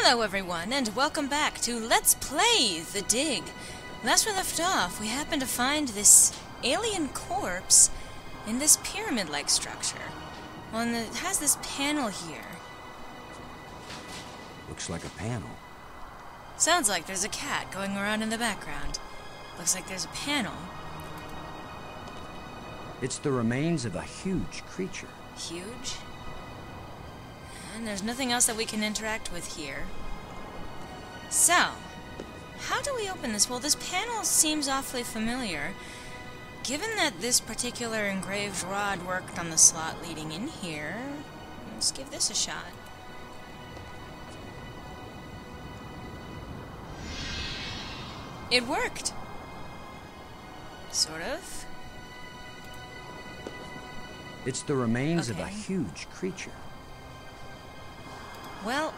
Hello everyone, and welcome back to Let's Play The Dig. Last we left off, we happened to find this alien corpse in this pyramid-like structure. Well, and it has this panel here. Looks like a panel. Sounds like there's a cat going around in the background. Looks like there's a panel. It's the remains of a huge creature. Huge? And there's nothing else that we can interact with here. So, how do we open this? Well, this panel seems awfully familiar. Given that this particular engraved rod worked on the slot leading in here, let's give this a shot. It worked! Sort of. It's the remains of a huge creature. Well,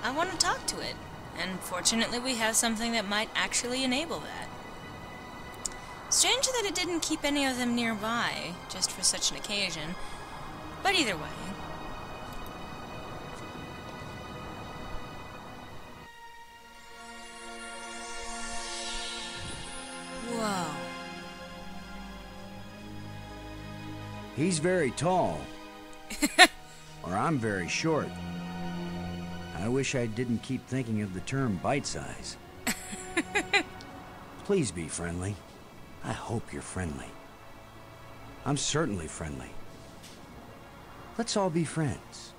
I want to talk to it, and fortunately we have something that might actually enable that. Strange that it didn't keep any of them nearby, just for such an occasion, but either way. Whoa. He's very tall. Or I'm very short. I wish I didn't keep thinking of the term bite size. Please be friendly. I hope you're friendly. I'm certainly friendly. Let's all be friends.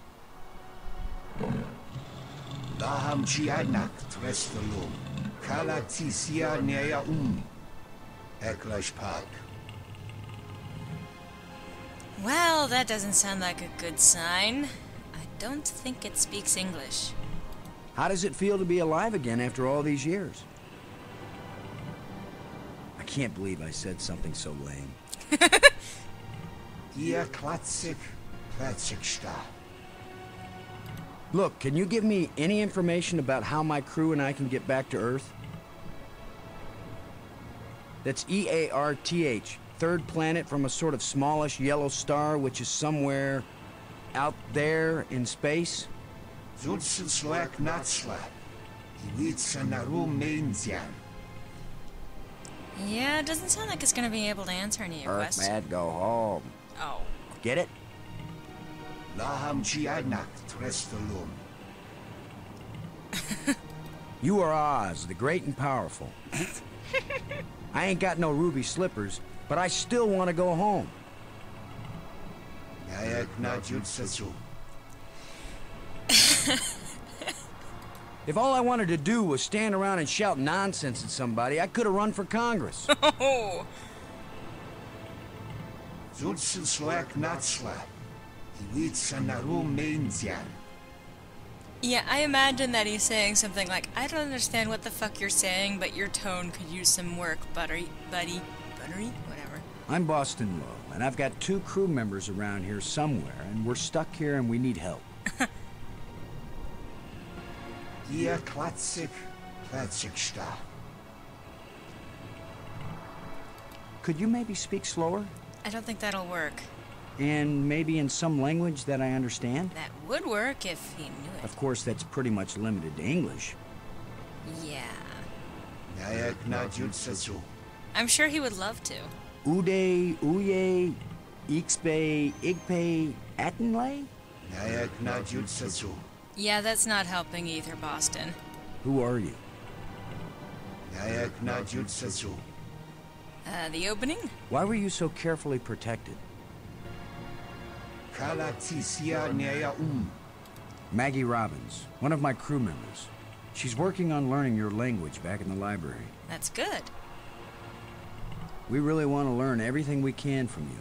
Well, that doesn't sound like a good sign. I don't think it speaks English. How does it feel to be alive again after all these years? I can't believe I said something so lame. Look, can you give me any information about how my crew and I can get back to Earth? That's EARTH, third planet from a sort of smallish yellow star which is somewhere out there in space? Yeah, it doesn't sound like it's going to be able to answer any of your questions. Earth, go home. Oh. Get it? You are Oz, the great and powerful. I ain't got no ruby slippers, but I still want to go home. If all I wanted to do was stand around and shout nonsense at somebody, I could have run for Congress. Oh. Yeah, I imagine that he's saying something like, I don't understand what the fuck you're saying, but your tone could use some work, buddy, whatever. I'm Boston Low, and I've got 2 crew members around here somewhere, and we're stuck here and we need help. Could you maybe speak slower? I don't think that'll work. And maybe in some language that I understand? That would work if he knew it. Of course, that's pretty much limited to English. Yeah. I'm sure he would love to. Ude, Uye, Ixpe, Igpe, Atenlay? Yeah, that's not helping either, Boston. Who are you? The opening? Why were you so carefully protected? Maggie Robbins, one of my crew members. She's working on learning your language back in the library. That's good. We really want to learn everything we can from you.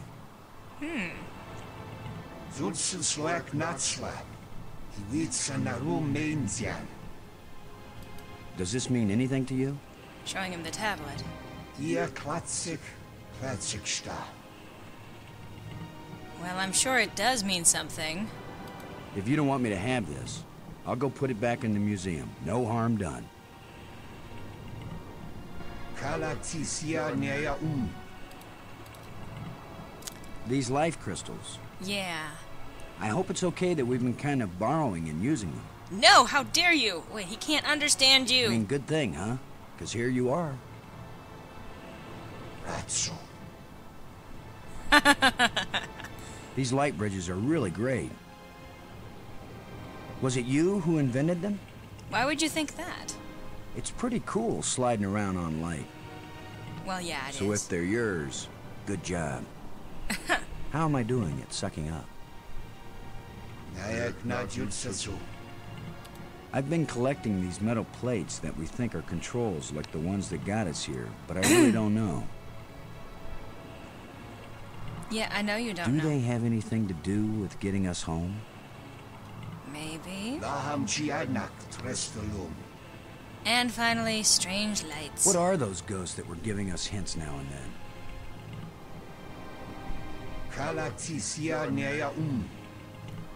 Does this mean anything to you? Showing him the tablet. Well, I'm sure it does mean something. If you don't want me to have this, I'll go put it back in the museum. No harm done. These life crystals. Yeah. I hope it's okay that we've been kind of borrowing and using them. No, how dare you? Wait, he can't understand you. I mean, good thing, huh? Because here you are. Razzo. These light bridges are really great. Was it you who invented them? Why would you think that? It's pretty cool sliding around on light. Well, yeah, it is. So if they're yours, good job. How am I doing at sucking up? I've been collecting these metal plates that we think are controls like the ones that got us here, but I really don't know. Yeah, I know you don't know. Do they have anything to do with getting us home? Maybe. And finally, strange lights. What are those ghosts that were giving us hints now and then?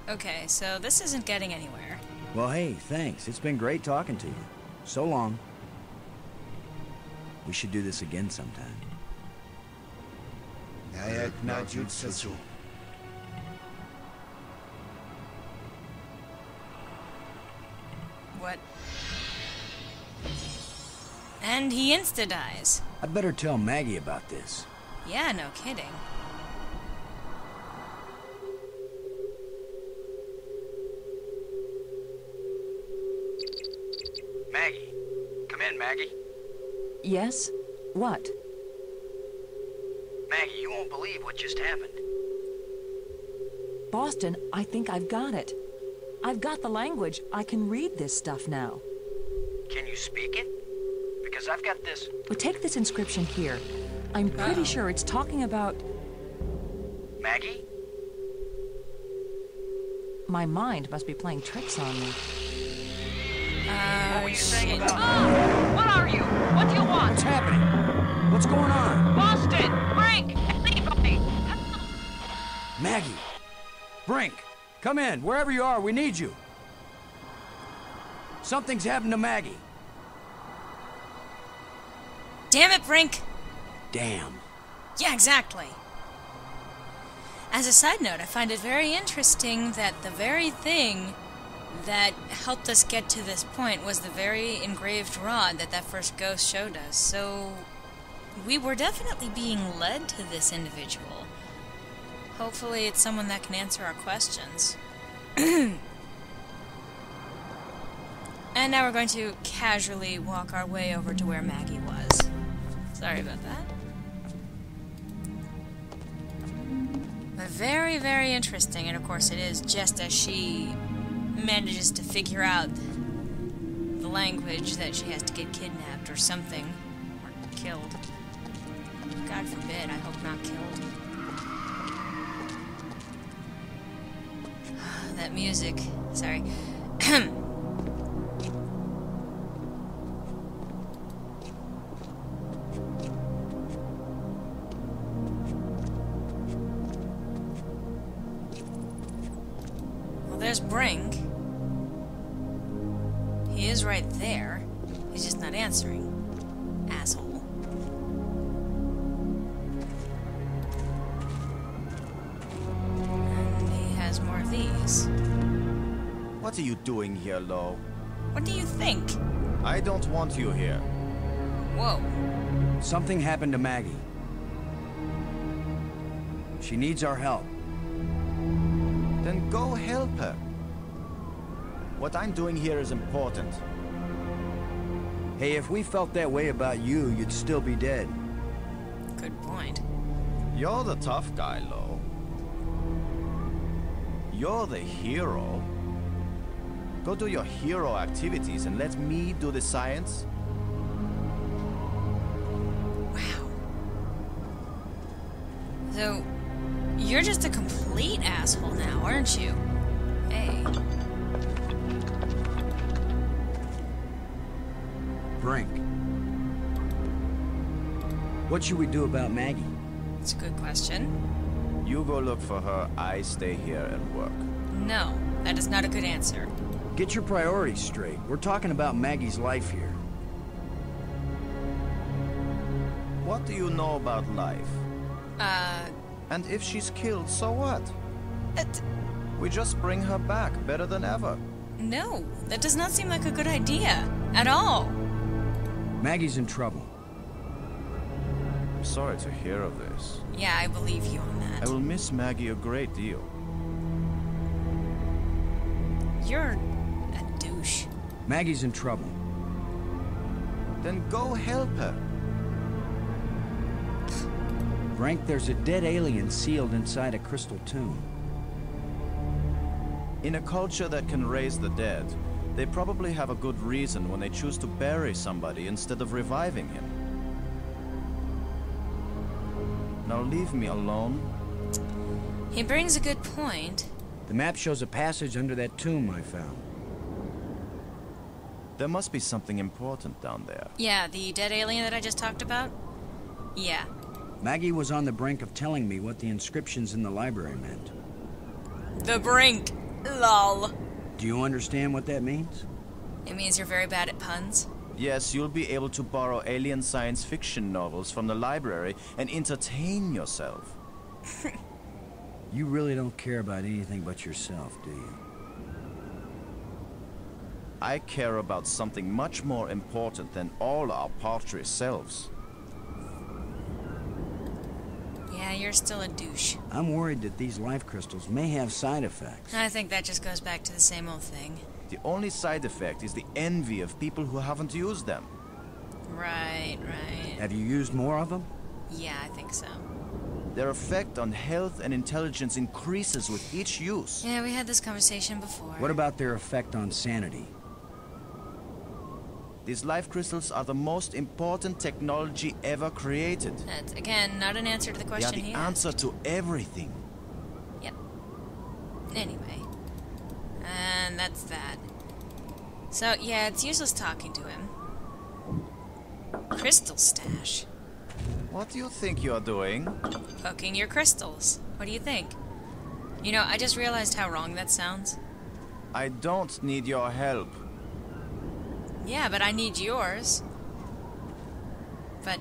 Okay, so this isn't getting anywhere. Well, hey, thanks. It's been great talking to you. So long. We should do this again sometime. What? And he insta-dies. I'd better tell Maggie about this. Yeah, no kidding. Maggie. Come in, Maggie. Yes? What? Maggie, you won't believe what just happened. Boston, I think I've got it. I've got the language. I can read this stuff now. Can you speak it? Because I've got this... But take this inscription here. I'm pretty sure it's talking about... Maggie? My mind must be playing tricks on me. What were you saying about... Oh, what are you? What do you want? What's happening? What's going on? Boston! Brink! Anybody! Maggie! Brink! Come in! Wherever you are, we need you! Something's happened to Maggie. Damn it, Brink! Damn. Yeah, exactly. As a side note, I find it very interesting that the very thing that helped us get to this point was the very engraved rod that first ghost showed us. So we were definitely being led to this individual. Hopefully it's someone that can answer our questions. And now we're going to casually walk our way over to where Maggie was. Sorry about that. But very, very interesting, and of course it is just as she manages to figure out the language that she has to get kidnapped or something, or killed. God forbid, I hope not killed. That music, sorry. Well, there's Brink. He is right there. He's just not answering. Asshole. And he has more of these. What are you doing here, Lo? What do you think? I don't want you here. Whoa. Something happened to Maggie. She needs our help. Then go help her. What I'm doing here is important. Hey, if we felt that way about you, you'd still be dead. Good point. You're the tough guy, Lo. You're the hero. Go do your hero activities and let me do the science. Wow. So, you're just a complete asshole now, aren't you? Hey. Brink. What should we do about Maggie? It's a good question. You go look for her, I stay here and work. No, that is not a good answer. Get your priorities straight. We're talking about Maggie's life here. What do you know about life? And if she's killed, so what? We just bring her back, better than ever. No, that does not seem like a good idea. At all. Maggie's in trouble. I'm sorry to hear of this. Yeah, I believe you on that. I will miss Maggie a great deal. You're a douche. Maggie's in trouble. Then go help her. Brink, there's a dead alien sealed inside a crystal tomb. In a culture that can raise the dead, they probably have a good reason when they choose to bury somebody instead of reviving him. Now leave me alone. He brings a good point. The map shows a passage under that tomb I found. There must be something important down there. Yeah, the dead alien that I just talked about? Yeah. Maggie was on the brink of telling me what the inscriptions in the library meant. The Brink. Lol. Do you understand what that means? It means you're very bad at puns. Yes, you'll be able to borrow alien science fiction novels from the library and entertain yourself. You really don't care about anything but yourself, do you? I care about something much more important than all our paltry selves. Yeah, you're still a douche. I'm worried that these life crystals may have side effects. I think that just goes back to the same old thing. The only side effect is the envy of people who haven't used them. Right. Have you used more of them? Yeah, I think so. Their effect on health and intelligence increases with each use. Yeah, we had this conversation before. What about their effect on sanity? These life crystals are the most important technology ever created. That's, again, not an answer to the They are question the he answer asked. to everything. Yep. Anyway. And that's that. So, yeah, it's useless talking to him. Crystal stash. What do you think you're doing? Poking your crystals. What do you think? You know, I just realized how wrong that sounds. I don't need your help. Yeah, but I need yours. But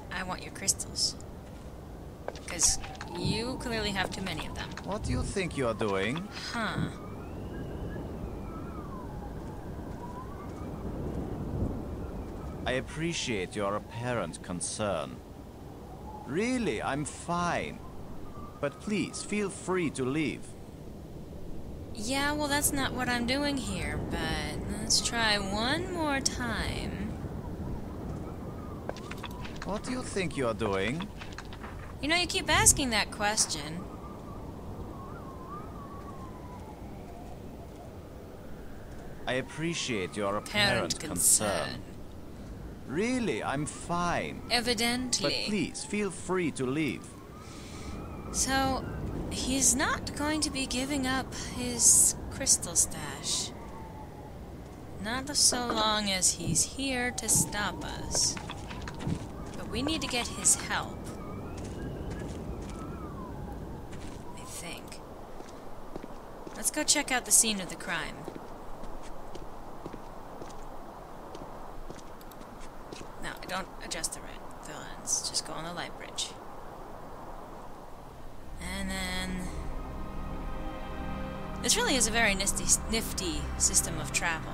I want your crystals. Because you clearly have too many of them. What do you think you're doing? Huh. I appreciate your apparent concern. Really, I'm fine. But please, feel free to leave. Yeah, well, that's not what I'm doing here, but let's try one more time. What do you think you're doing? You know, you keep asking that question. I appreciate your apparent concern. Really, I'm fine. Evidently. But please, feel free to leave. So, he's not going to be giving up his crystal stash. Not so long as he's here to stop us. But we need to get his help. I think. Let's go check out the scene of the crime. No, don't adjust the villains. Just go on the light bridge. And then... This really is a very nifty system of travel.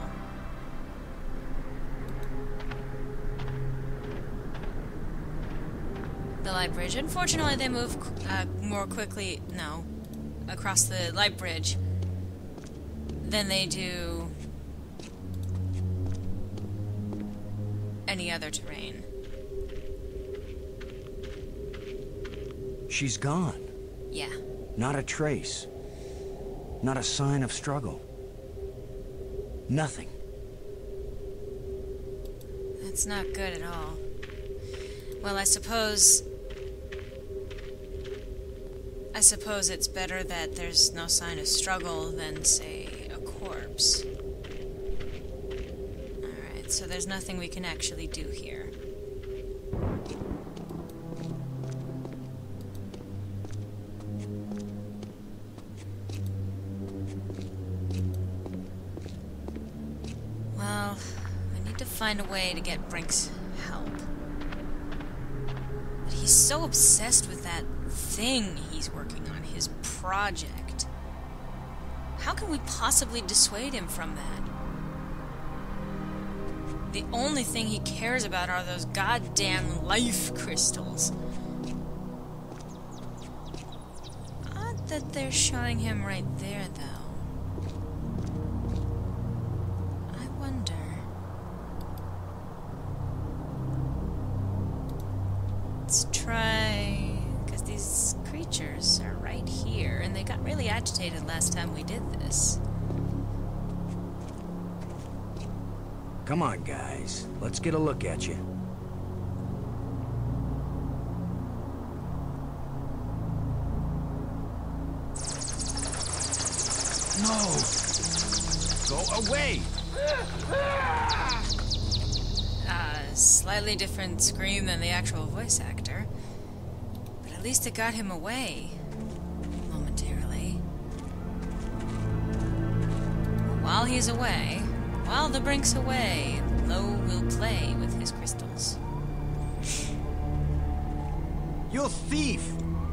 The light bridge. Unfortunately, they move more quickly, across the light bridge than they do any other terrain. She's gone. Yeah. Not a trace. Not a sign of struggle. Nothing. That's not good at all. Well, I suppose it's better that there's no sign of struggle than, say, a corpse. Alright, so there's nothing we can actually do here. Well, I need to find a way to get Brink's help. But he's so obsessed with that thing he's working on, his project. How can we possibly dissuade him from that? The only thing he cares about are those goddamn life crystals. Odd that they're showing him right there, though. I wonder... Let's try... because these creatures are right here, and they got really agitated last time we did this. Come on, guys. Let's get a look at you. No! Go away! Slightly different scream than the actual voice actor. But at least it got him away. Momentarily. While he's away, while the Brink's away, Lo will play with his crystals. You thief!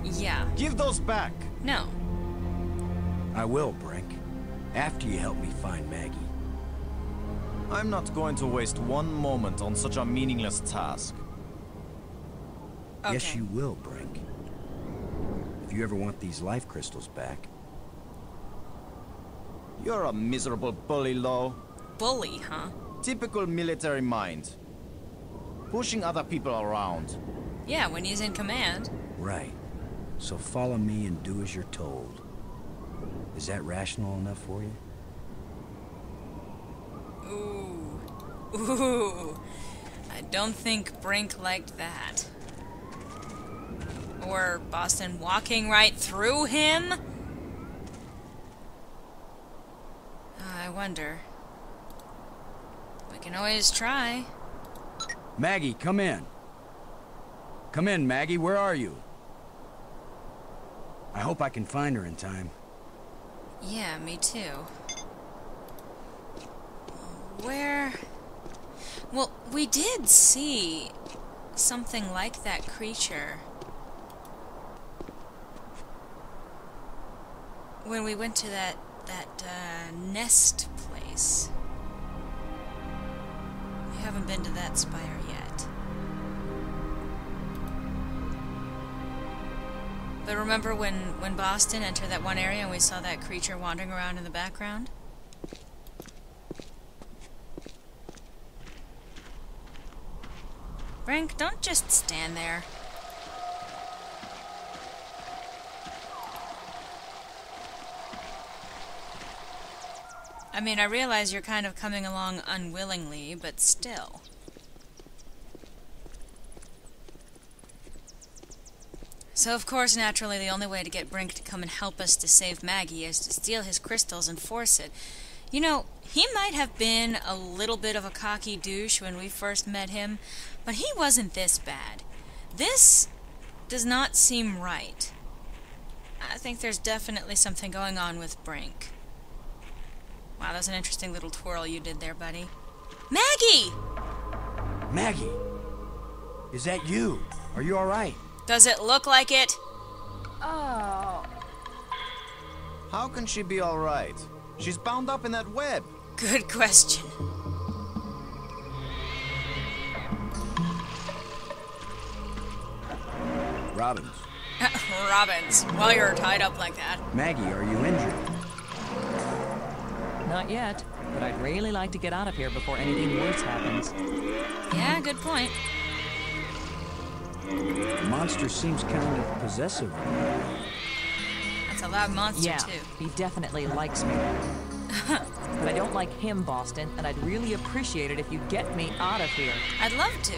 Yeah. Give those back! No. I will, Brink. After you help me find Maggie. I'm not going to waste one moment on such a meaningless task. Okay. Yes, you will, Brink. If you ever want these life crystals back. You're a miserable bully, Lo. Bully, huh? Typical military mind. Pushing other people around. Yeah, when he's in command. Right. So follow me and do as you're told. Is that rational enough for you? Ooh. Ooh. I don't think Brink liked that. Or Boston walking right through him? I wonder. We can always try. Maggie, come in. Come in, Maggie. Where are you? I hope I can find her in time. Yeah, me too. Where... Well, we did see something like that creature when we went to that nest place. We haven't been to that spire yet. But remember when Boston entered that one area and we saw that creature wandering around in the background? Brink, don't just stand there. I mean, I realize you're kind of coming along unwillingly, but still. So, of course, naturally, the only way to get Brink to come and help us to save Maggie is to steal his crystals and force it. You know, he might have been a little bit of a cocky douche when we first met him, but he wasn't this bad. This does not seem right. I think there's definitely something going on with Brink. Wow, that's an interesting little twirl you did there, buddy. Maggie! Maggie! Is that you? Are you all right? Does it look like it? Oh. How can she be alright? She's bound up in that web. Good question. Robbins. Robbins, while you're tied up like that. Maggie, are you injured? Not yet, but I'd really like to get out of here before anything worse happens. Yeah, good point. The monster seems kind of possessive. That's a loud monster, Yeah, too. he definitely likes me. But I don't like him, Boston, and I'd really appreciate it if you'd get me out of here. I'd love to.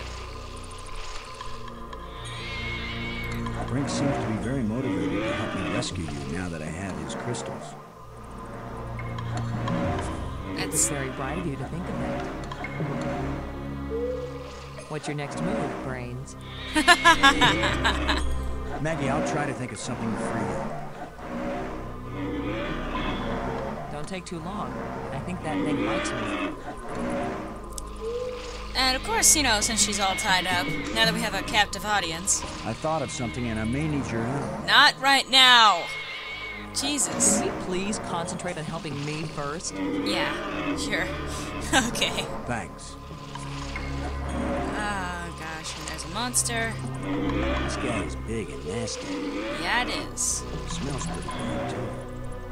Brink seems to be very motivated to help me rescue you now that I have his crystals. It's It's... very bright of you to think of that. What's your next move, Brains? Maggie, I'll try to think of something to free you. Don't take too long. I think that thing likes me. And of course, you know, since she's all tied up, now that we have a captive audience. I thought of something and I may need your help. Not right now! Jesus. Can we please concentrate on helping me first? Yeah, sure. Okay. Thanks. Oh, gosh, and there's a monster. This guy is big and nasty. Yeah, it is. Smells pretty good, too.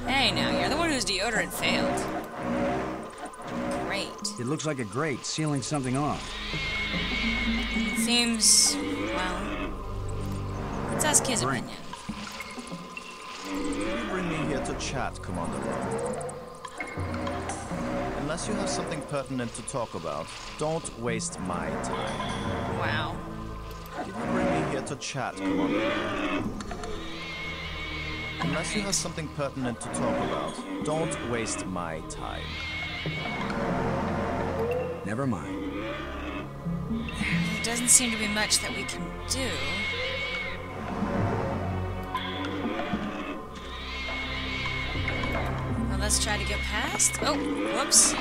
Hey, now, you're the one whose deodorant failed. Great. It looks like a grate sealing something off. It seems, well, let's ask his Brink. opinion. You bring me here to chat, Commander. Unless you have something pertinent to talk about, don't waste my time. Wow. Did you bring me here to chat, Commander? Unless you have something pertinent to talk about, don't waste my time. Never mind. There doesn't seem to be much that we can do. Well, let's try to get past. Oh, whoops.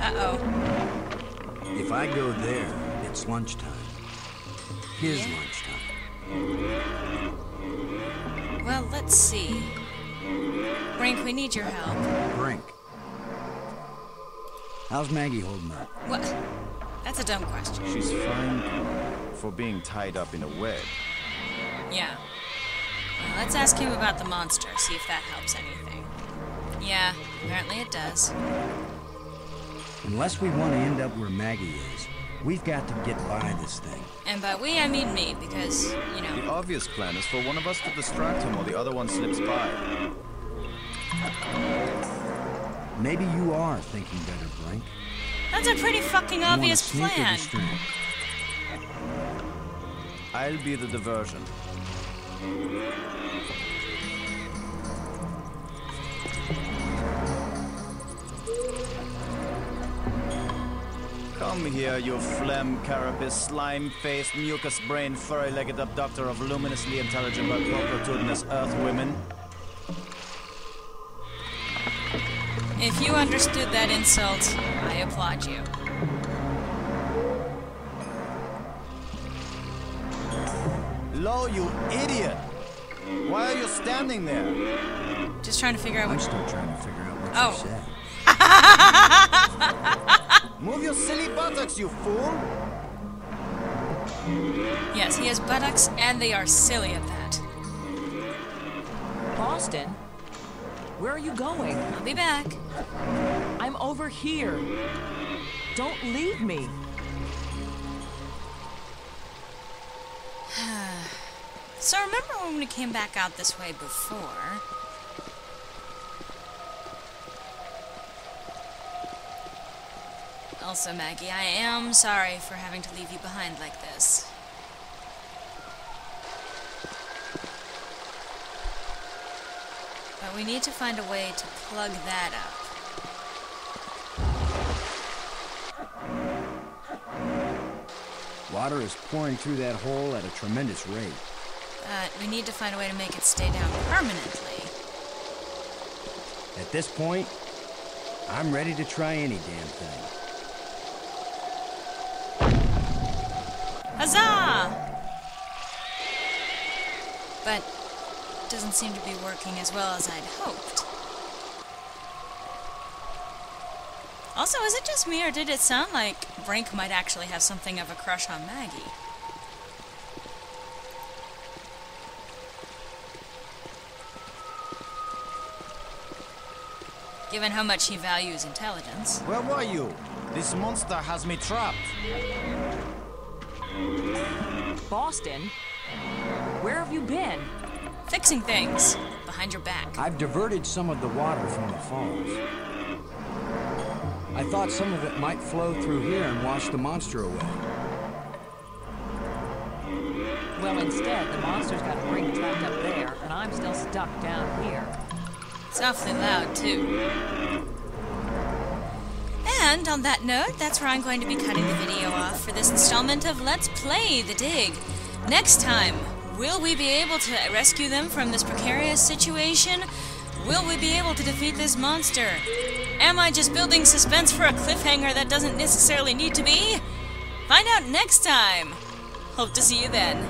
Uh-oh. If I go there, it's lunchtime. His Yeah. lunchtime. Well, let's see. Brink, we need your help. Brink. How's Maggie holding up? What? That's a dumb question. She's fine for being tied up in a web. Yeah. Well, let's ask him about the monster, see if that helps anything. Yeah, apparently it does. Unless we want to end up where Maggie is, we've got to get by this thing. And by we, I mean me, because, you The know... obvious plan is for one of us to distract him while the other one slips by. Maybe you are thinking better, Brink. That's a pretty fucking You wanna obvious sneak or plan. distract? I'll be the diversion. Come here, you phlegm, carapace, slime-faced, mucus-brained, furry-legged abductor of luminously intelligent but pulchritudinous earthwomen. If you understood that insult, I applaud you. Lo, you idiot! Why are you standing there? Just trying to figure out I'm what... still trying to figure out what Oh. you said. Move your silly buttocks, you fool! Yes, he has buttocks, and they are silly at that. Boston? Where are you going? I'll be back. I'm over here. Don't leave me. So remember when we came back out this way before? Also, Maggie, I am sorry for having to leave you behind like this. But we need to find a way to plug that up. Water is pouring through that hole at a tremendous rate. But we need to find a way to make it stay down permanently. At this point, I'm ready to try any damn thing. Huzzah! But it doesn't seem to be working as well as I'd hoped. Also, is it just me, or did it sound like Brink might actually have something of a crush on Maggie? Given how much he values intelligence. Where were you? This monster has me trapped. Boston? Where have you been? Fixing things behind your back. I've diverted some of the water from the falls. I thought some of it might flow through here and wash the monster away. Well, instead, the monster's got Brink trapped up there, and I'm still stuck down here. It's awfully loud, too. And on that note, that's where I'm going to be cutting the video off for this installment of Let's Play The Dig. Next time, will we be able to rescue them from this precarious situation? Will we be able to defeat this monster? Am I just building suspense for a cliffhanger that doesn't necessarily need to be? Find out next time! Hope to see you then.